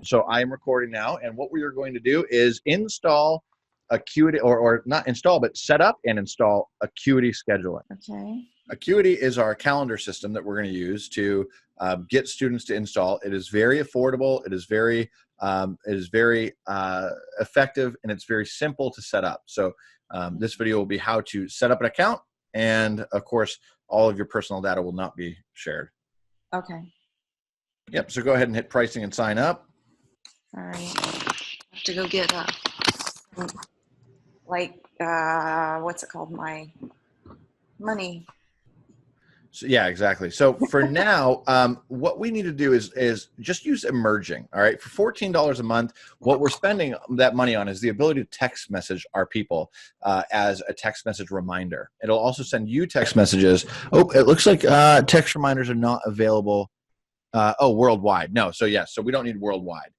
So I'm recording now, and what we are going to do is install Acuity, or not install, but set up and install Acuity scheduling. Okay. Acuity is our calendar system that we're going to use to get students to install. It is very affordable. It is very effective, and it's very simple to set up. So this video will be how to set up an account, and of course, all of your personal data will not be shared. Okay. Yep. So go ahead and hit pricing and sign up. All right. I have to go get what's it called? My money. So, yeah, exactly. So for now, what we need to do is just use emerging. All right. For $14 a month, what we're spending that money on is the ability to text message our people as a text message reminder. It'll also send you text messages. Oh, it looks like text reminders are not available. Worldwide. No. So yes. So we don't need worldwide.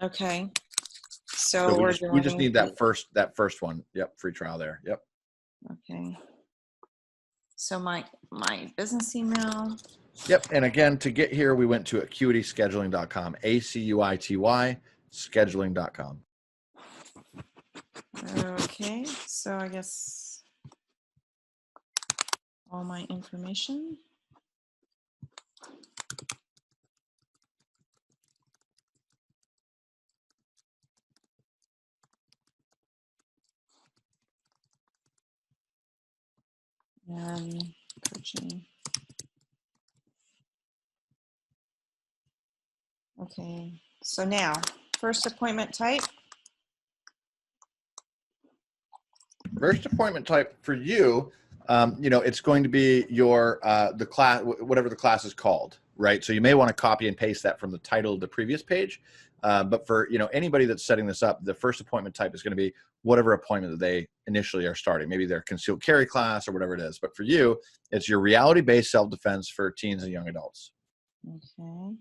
Okay. So we just need that first one. Yep. Free trial there. Yep. Okay. So my business email. Yep. And again, to get here, we went to acuityscheduling.com, ACUITY scheduling.com. Okay. So I guess all my information. Coaching. Okay, so now first appointment type. First appointment type for you, it's going to be your the class, whatever the class is called, right? So you may want to copy and paste that from the title of the previous page. But for anybody that's setting this up, the first appointment type is going to be whatever appointment that they initially are starting. Maybe their concealed carry class or whatever it is. But for you, it's your reality-based self-defense for teens and young adults. Okay.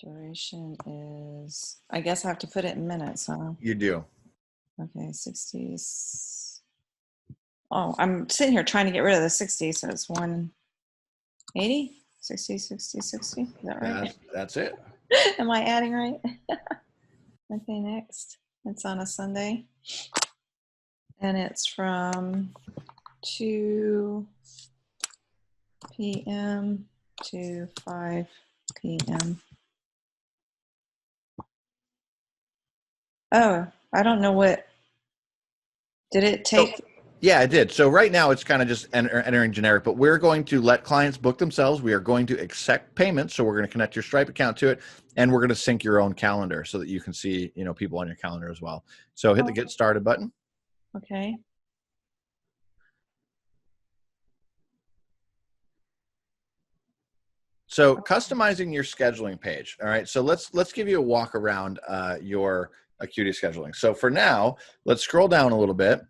Duration is, I guess I have to put it in minutes, huh? You do. Okay, 60s. Oh, I'm sitting here trying to get rid of the 60, so it's 180, 60, 60, 60. Is that right? That's it. Am I adding right? Okay, next. It's on a Sunday. And it's from 2 p.m. to 5 p.m. Oh, I don't know what. Did it take? So, yeah, it did. So right now it's kind of just entering generic, but we're going to let clients book themselves. We are going to accept payments. So we're going to connect your Stripe account to it, and we're going to sync your own calendar so that you can see, people on your calendar as well. So hit the get started button. Okay. So customizing your scheduling page. All right. So let's give you a walk around your Acuity scheduling. So for now, let's scroll down a little bit.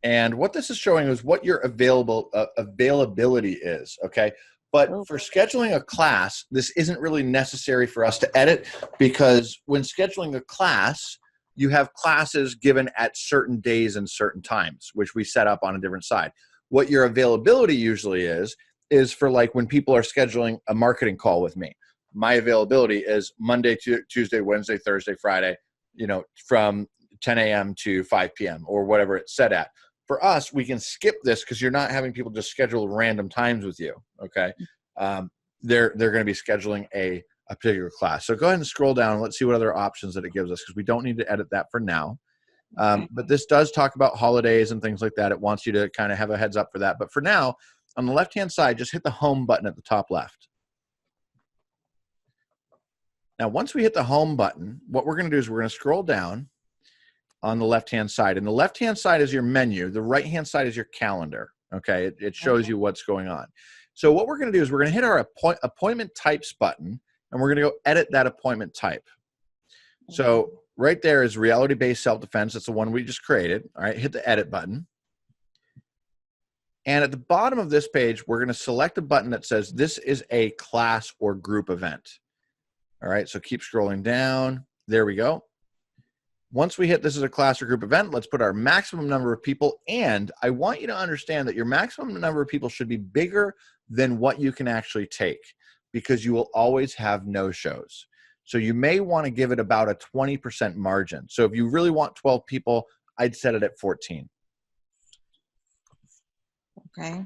And what this is showing is what your availability is. Okay. But for scheduling a class, this isn't really necessary for us to edit, because when scheduling a class, you have classes given at certain days and certain times, which we set up on a different side. What your availability usually is for like when people are scheduling a marketing call with me. My availability is Monday, Tuesday, Wednesday, Thursday, Friday, from 10 a.m. to 5 p.m. or whatever it's set at. For us, we can skip this because you're not having people just schedule random times with you, okay? They're going to be scheduling a particular class. So go ahead and scroll down and let's see what other options that it gives us, because we don't need to edit that for now. But this does talk about holidays and things like that. It wants you to kind of have a heads up for that. But for now, on the left-hand side, just hit the home button at the top left. Now, once we hit the home button, what we're going to do is we're going to scroll down on the left-hand side. And the left-hand side is your menu. The right-hand side is your calendar. Okay, it shows you what's going on. So what we're going to do is we're going to hit our appointment types button, and we're going to go edit that appointment type. So right there is reality-based self-defense. That's the one we just created. All right, hit the edit button. And at the bottom of this page, we're going to select a button that says this is a class or group event. All right, so keep scrolling down. There we go. Once we hit this is a class or group event, let's put our maximum number of people. And I want you to understand that your maximum number of people should be bigger than what you can actually take, because you will always have no-shows. So you may want to give it about a 20% margin. So if you really want 12 people, I'd set it at 14. Okay.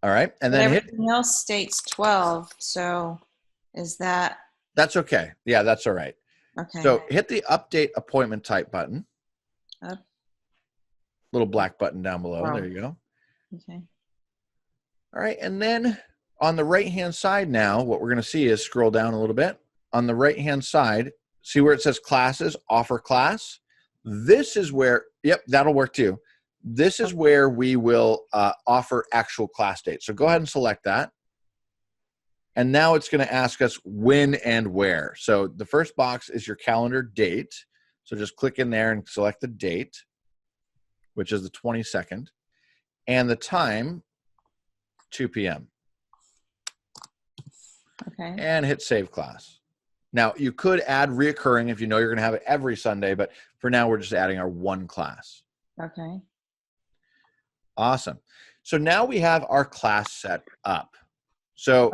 All right. And But then everything else states 12. So is that? That's okay. Yeah, that's all right. Okay. So hit the update appointment type button. Up. Little black button down below. Oh. There you go. Okay. All right. And then on the right-hand side now, what we're going to see is scroll down a little bit. On the right-hand side, see where it says classes, offer class? This is where, yep, that'll work too. This is where we will offer actual class dates. So go ahead and select that. And now it's going to ask us when and where. So the first box is your calendar date. So just click in there and select the date, which is the 22nd. And the time, 2 p.m. Okay. And hit Save Class. Now, you could add reoccurring if you know you're going to have it every Sunday, but for now, we're just adding our one class. Okay. Awesome. So now we have our class set up. So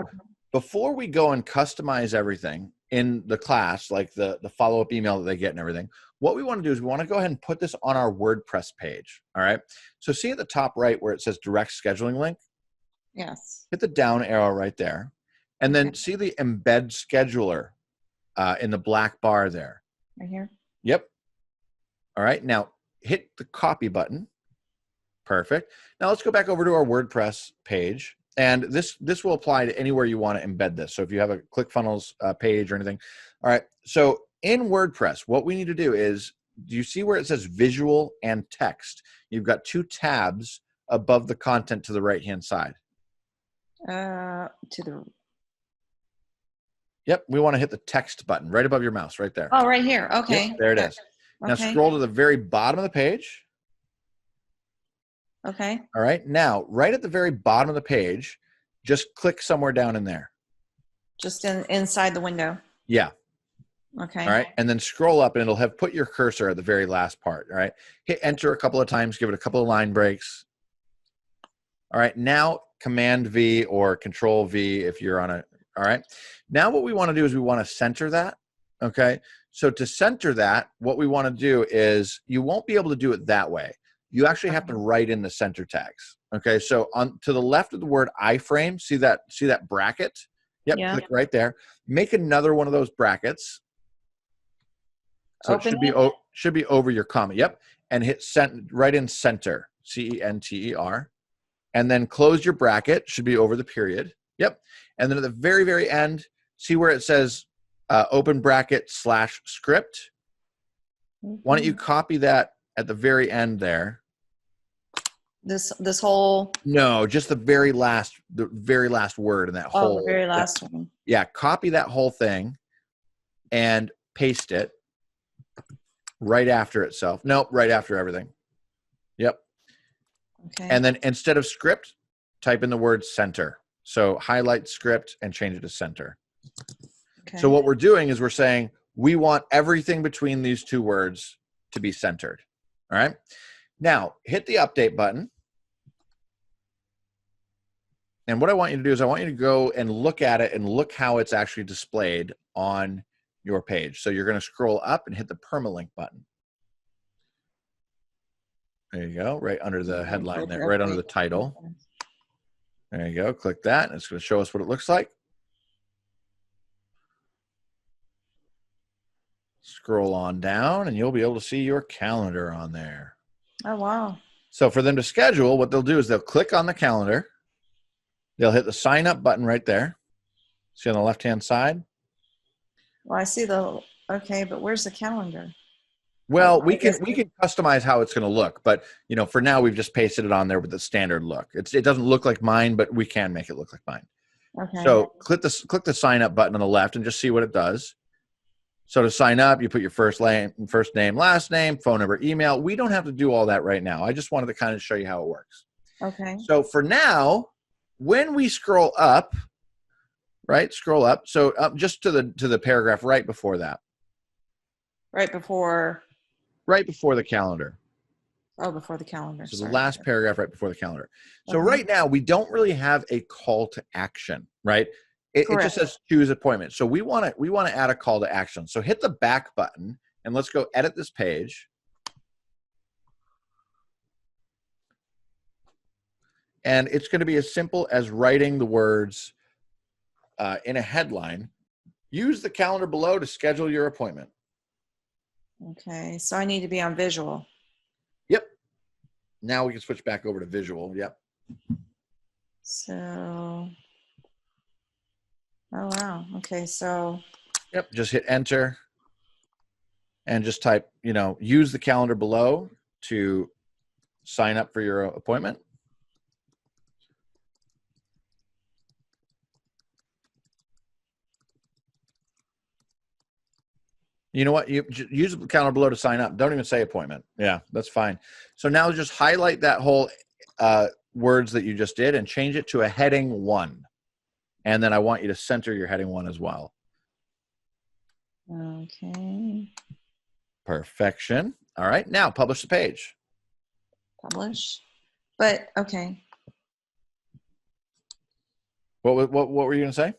before we go and customize everything in the class, like the follow-up email that they get and everything, what we want to do is we want to go ahead and put this on our WordPress page. All right. So see at the top right where it says direct scheduling link? Yes. Hit the down arrow right there. And then see the embed scheduler in the black bar there. Right here? Yep. All right. Now hit the copy button. Perfect. Now let's go back over to our WordPress page. And this will apply to anywhere you want to embed this. So if you have a ClickFunnels page or anything. All right. So in WordPress, what we need to do is, do you see where it says visual and text? You've got two tabs above the content to the right-hand side. To the. Yep. We want to hit the text button right above your mouse right there. Oh, right here. Okay. Yep, there it is. Now scroll to the very bottom of the page. Okay. All right. Now, right at the very bottom of the page, just click somewhere down in there. Just inside the window. Yeah. Okay. All right. And then scroll up and it'll have put your cursor at the very last part. All right. Hit enter a couple of times, give it a couple of line breaks. All right. Now Command V or Control V if you're on a, all right. Now what we want to do is we want to center that. Okay. So to center that, what we want to do is you won't be able to do it that way. You actually have to write in the center tags. Okay, so on to the left of the word iframe, see that bracket? Yep, yeah. Click right there. Make another one of those brackets. So Open it should be over your comma. Yep, and hit right in center, CENTER, and then close your bracket. Should be over the period. Yep, and then at the very very end, see where it says open bracket / script. Why don't you copy that at the very end there? This whole. No, just the very last word in that whole. Oh, the very last one. Yeah, copy that whole thing and paste it right after itself. Nope, right after everything. Yep. Okay. And then instead of script, type in the word center. So highlight script and change it to center. Okay. So what we're doing is we're saying we want everything between these two words to be centered. All right. Now hit the update button. And what I want you to do is I want you to go and look at it and look how it's actually displayed on your page. So you're going to scroll up and hit the permalink button. There you go, right under the headline there, right under the title. There you go, click that and it's going to show us what it looks like. Scroll on down and you'll be able to see your calendar on there. Oh, wow. So for them to schedule, what they'll do is they'll click on the calendar. They'll hit the sign up button right there. See on the left-hand side? Well, I see okay, but where's the calendar? Well, we can customize how it's going to look, but you know, for now we've just pasted it on there with the standard look. It doesn't look like mine, but we can make it look like mine. Okay. So click the sign up button on the left and just see what it does. So to sign up, you put your first name, last name, phone number, email. We don't have to do all that right now. I just wanted to kind of show you how it works. Okay. So for now, when we scroll up, right? Scroll up. So up just to the paragraph right before that. Right before Right before the calendar. Oh, before the calendar. So the Sorry. last paragraph right before the calendar. So Okay. right now we don't really have a call to action, right? It just Correct. says choose appointment. So we want to add a call to action. So hit the back button and let's go edit this page. And it's going to be as simple as writing the words in a headline. Use the calendar below to schedule your appointment. Okay. So I need to be on visual. Yep. Now we can switch back over to visual. Yep. So, oh, wow. Okay. So, Yep. Just hit enter and just type, use the calendar below to sign up for your appointment. You know what? You use the calendar below to sign up. Don't even say appointment. Yeah, that's fine. So now just highlight that whole words that you just did and change it to a heading 1. And then I want you to center your heading 1 as well. okay. Perfection. All right. Now publish the page. Publish. But, okay. What were you going to say?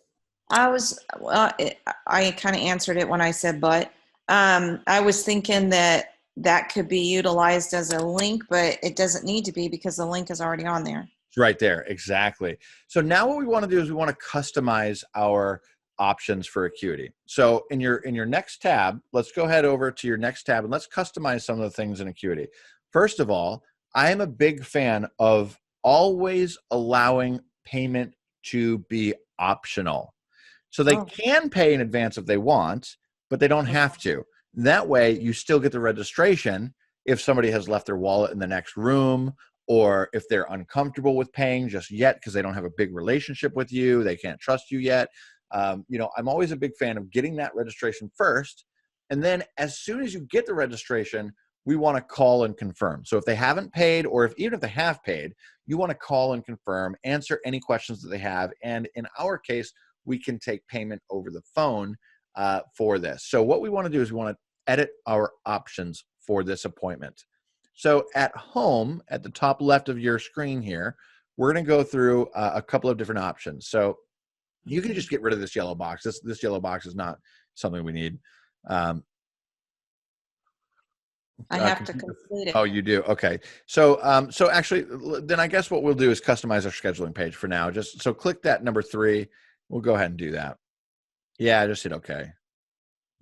I kind of answered it when I said, but I was thinking that could be utilized as a link, but it doesn't need to be because the link is already on there. Right there. Exactly. So now what we want to do is we want to customize our options for Acuity. So in your next tab, let's go ahead over to your next tab and let's customize some of the things in Acuity. First of all, I am a big fan of always allowing payment to be optional. So they can pay in advance if they want, but they don't have to. That way, you still get the registration if somebody has left their wallet in the next room, or if they're uncomfortable with paying just yet because they don't have a big relationship with you, they can't trust you yet. I'm always a big fan of getting that registration first. And then as soon as you get the registration, we want to call and confirm. So if they haven't paid, or even if they have paid, you want to call and confirm, answer any questions that they have. And in our case, we can take payment over the phone for this. So what we want to do is we want to edit our options for this appointment. So at home, at the top left of your screen here, we're going to go through a couple of different options. So you can just get rid of this yellow box. This yellow box is not something we need. I have to complete it. Oh, you do? Okay. So actually, then I guess what we'll do is customize our scheduling page for now. Just so click that number 3. We'll go ahead and do that. Yeah, just hit OK.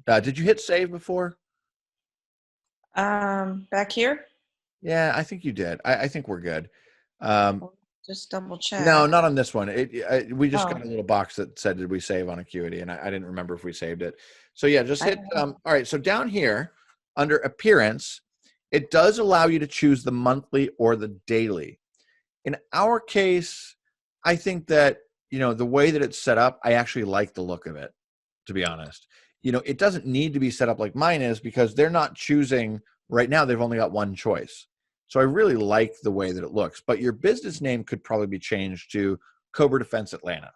Did you hit save before? Back here? Yeah, I think you did. I think we're good. Just double check. No, not on this one. We just got a little box that said, did we save on Acuity? And I didn't remember if we saved it. So yeah, just hit, all right. So down here under appearance, it does allow you to choose the monthly or the daily. In our case, I think that, the way that it's set up, I actually like the look of it, to be honest. It doesn't need to be set up like mine is because they're not choosing right now. They've only got one choice. So I really like the way that it looks, but your business name could probably be changed to Cobra Defense Atlanta.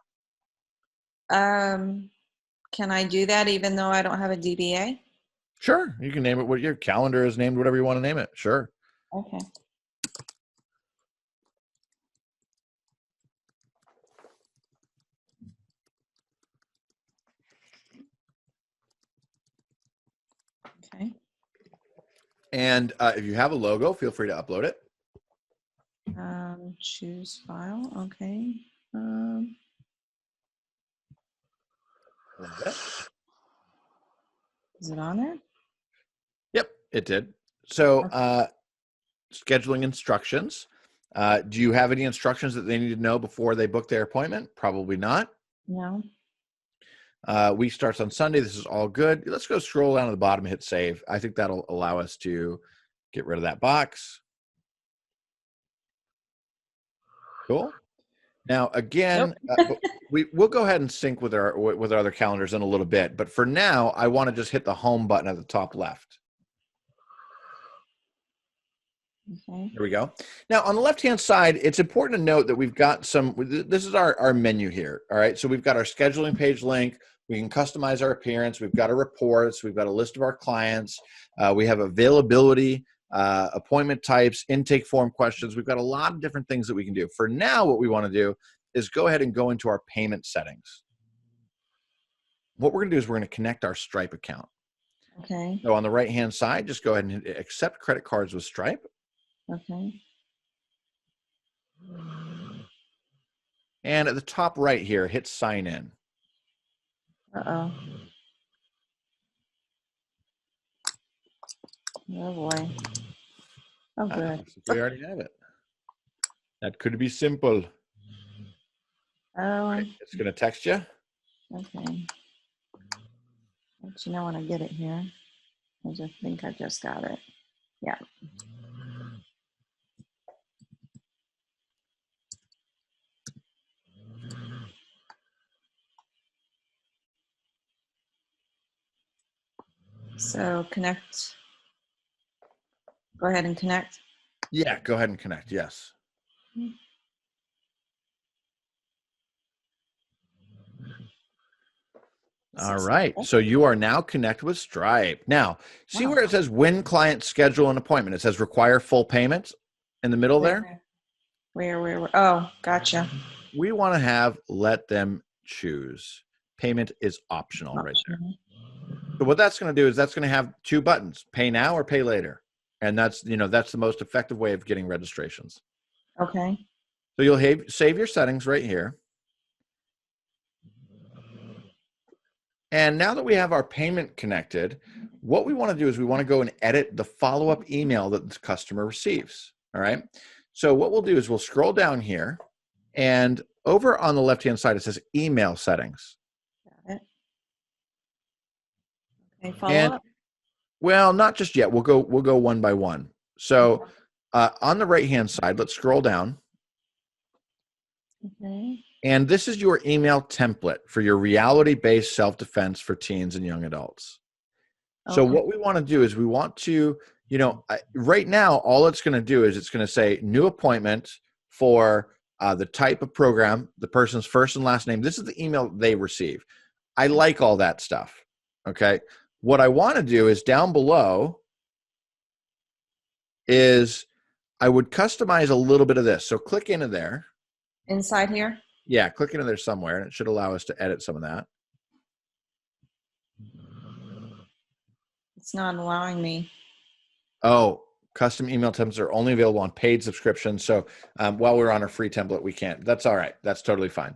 Can I do that even though I don't have a DBA? Sure. You can name it what your calendar is named, whatever you want to name it. Sure. Okay. Okay. And if you have a logo, feel free to upload it. Choose file. Okay. Is it on there? Yep, it did. So scheduling instructions. Do you have any instructions that they need to know before they book their appointment? Probably not. No. Week starts on Sunday. This is all good. Let's go scroll down to the bottom and hit save. I think that'll allow us to get rid of that box. Cool. Now, again, we'll go ahead and sync with our other calendars in a little bit. But for now, I want to just hit the home button at the top left. Okay. There we go. Now, on the left-hand side, it's important to note that we've got this is our menu here. All right. So we've got our scheduling page link. We can customize our appearance. We've got our reports. We've got a list of our clients. We have availability. appointment types, intake form questions. We've got a lot of different things that we can do. For now, what we want to do is go ahead and go into our payment settings. What we're going to do is we're going to connect our Stripe account. Okay. So on the right-hand side, just go ahead and hit accept credit cards with Stripe. Okay. And at the top right here, hit sign in. Uh-oh. Oh boy. Oh, good. We already have it. That could be simple. Oh, Right, it's going to text you. okay. Let you know when I get it here. I just think I just got it. Yeah. So connect. Go ahead and connect. Yeah, go ahead and connect. Yes. All right. So you are now connected with Stripe. Now, see where it says when clients schedule an appointment? It says require full payment in the middle there. Where? Oh, gotcha. We want to have let them choose. Payment is optional right there. So what that's going to do is that's going to have two buttons, pay now or pay later. And that's, that's the most effective way of getting registrations. Okay. So you'll save your settings right here. And now that we have our payment connected, what we want to do is we want to go and edit the follow-up email that the customer receives. All right. So what we'll do is we'll scroll down here, and over on the left-hand side, it says email settings. Got it. Okay, follow up. Well, not just yet. We'll go one by one. So on the right-hand side, let's scroll down. Okay. And this is your email template for your reality-based self-defense for teens and young adults. So what we want to do is we want to, right now, all it's going to do is it's going to say new appointment for the type of program, the person's first and last name. This is the email they receive. I like all that stuff. Okay. What I want to do is down below is I would customize a little bit of this. So click into there. Inside here? Yeah, click into there somewhere, and it should allow us to edit some of that. It's not allowing me. Oh, custom email templates are only available on paid subscriptions. So while we're on a free template, we can't. That's all right. That's totally fine.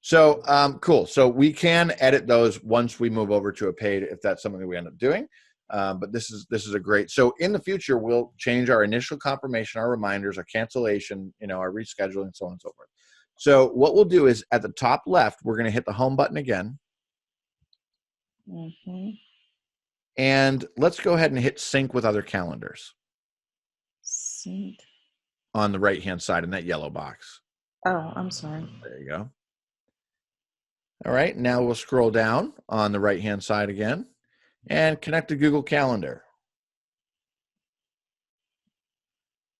So cool. So we can edit those once we move over to a paid, if that's something that we end up doing. But this is a great. So in the future, we'll change our initial confirmation, our reminders, our cancellation, our rescheduling, so on and so forth. So what we'll do is at the top left, we're going to hit the home button again. And let's go ahead and hit sync with other calendars. Sync. On the right-hand side in that yellow box. Oh, I'm sorry. There you go. All right, now we'll scroll down on the right-hand side again and connect to Google Calendar.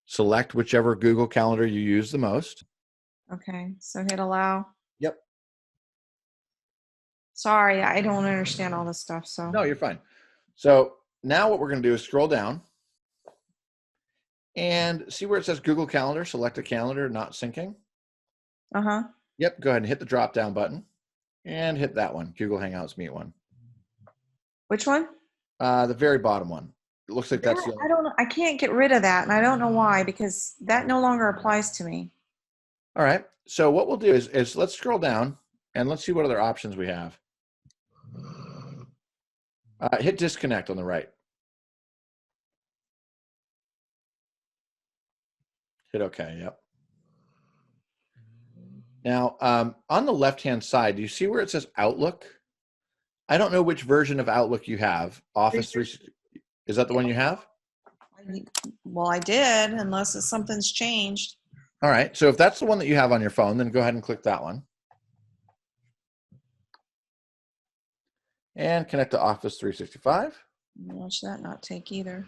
Select whichever Google Calendar you use the most. Okay, so hit allow. Yep. Sorry, I don't understand all this stuff. So no, you're fine. So now what we're going to do is scroll down and see where it says Google Calendar. Select a calendar not syncing. Yep. Go ahead and hit the drop down button and hit that one. Google Hangouts Meet one. Which one? The very bottom one. It looks like that's the I don't know. I can't get rid of that, and I don't know why, because that no longer applies to me. All right. So what we'll do is let's scroll down and let's see what other options we have. Hit disconnect on the right. Hit OK. Yep. Now, on the left-hand side, do you see where it says Outlook? I don't know which version of Outlook you have. Office 360. Is that the one you have? Well, I did, unless something's changed. All right. So if that's the one that you have on your phone, then go ahead and click that one. And connect to Office 365. Watch that not take either.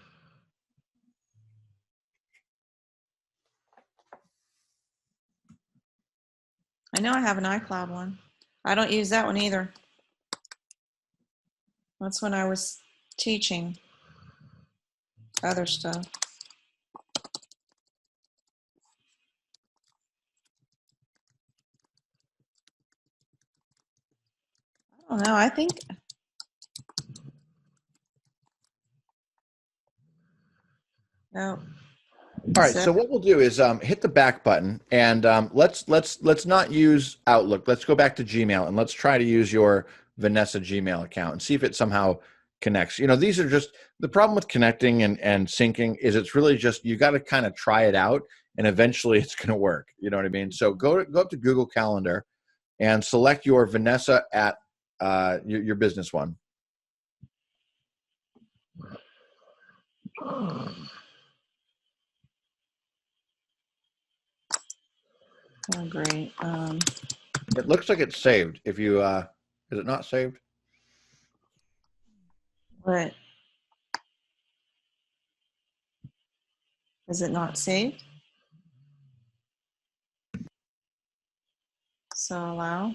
I know I have an iCloud one. I don't use that one either. That's when I was teaching other stuff. Oh no, I think. No. All right, so what we'll do is hit the back button, and let's not use Outlook. Let's go back to Gmail, and let's try to use your Vanessa Gmail account and see if it somehow connects. You know, these are just the problem with connecting and syncing is it's really just you got to kind of try it out, and eventually it's going to work. You know what I mean? So go up to Google Calendar and select your Vanessa at your business one. Oh, great. It looks like it's saved. If you is it not saved? What? Is it not saved? So allow.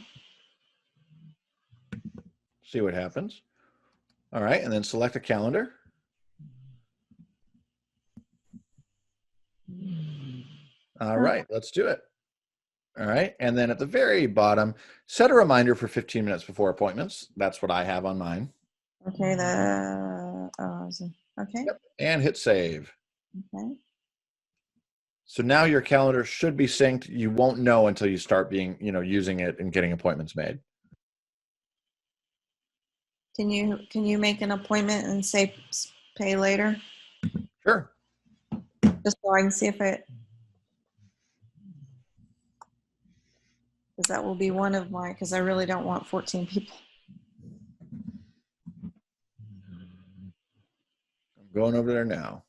See what happens. All right, and then select a calendar. All right, let's do it. All right, and then at the very bottom, set a reminder for 15 minutes before appointments. That's what I have on mine. Okay, okay. Yep. And hit save. Okay. So now your calendar should be synced. You won't know until you start using it and getting appointments made. Can you make an appointment and say pay later? Sure. Just so I can see if it, because that will be one of my, because I really don't want 14 people. I'm going over there now.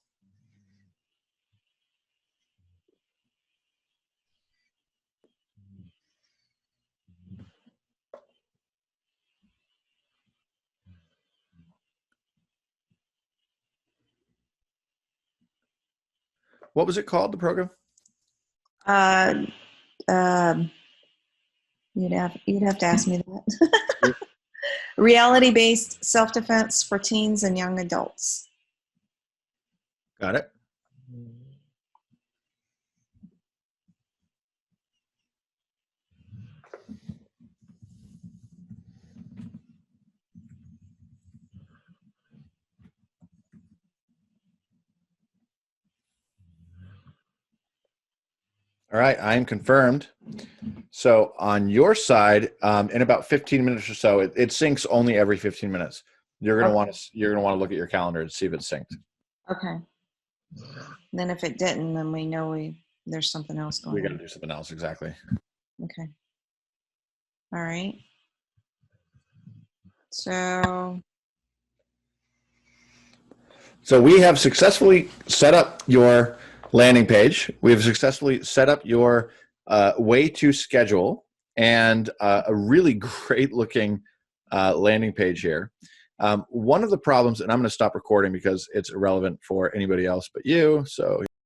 What was it called, the program? You'd have to ask me that. Reality-based self-defense for teens and young adults. Got it. All right, I am confirmed. So on your side, in about 15 minutes or so, it syncs only every 15 minutes. You're gonna want to look at your calendar and see if it's synced. Okay. Then if it didn't, then we know there's something else going on. We got to do something else, exactly. Okay. All right. So we have successfully set up your landing page. We have successfully set up your way to schedule and a really great looking landing page here. One of the problems, and I'm going to stop recording because it's irrelevant for anybody else but you. So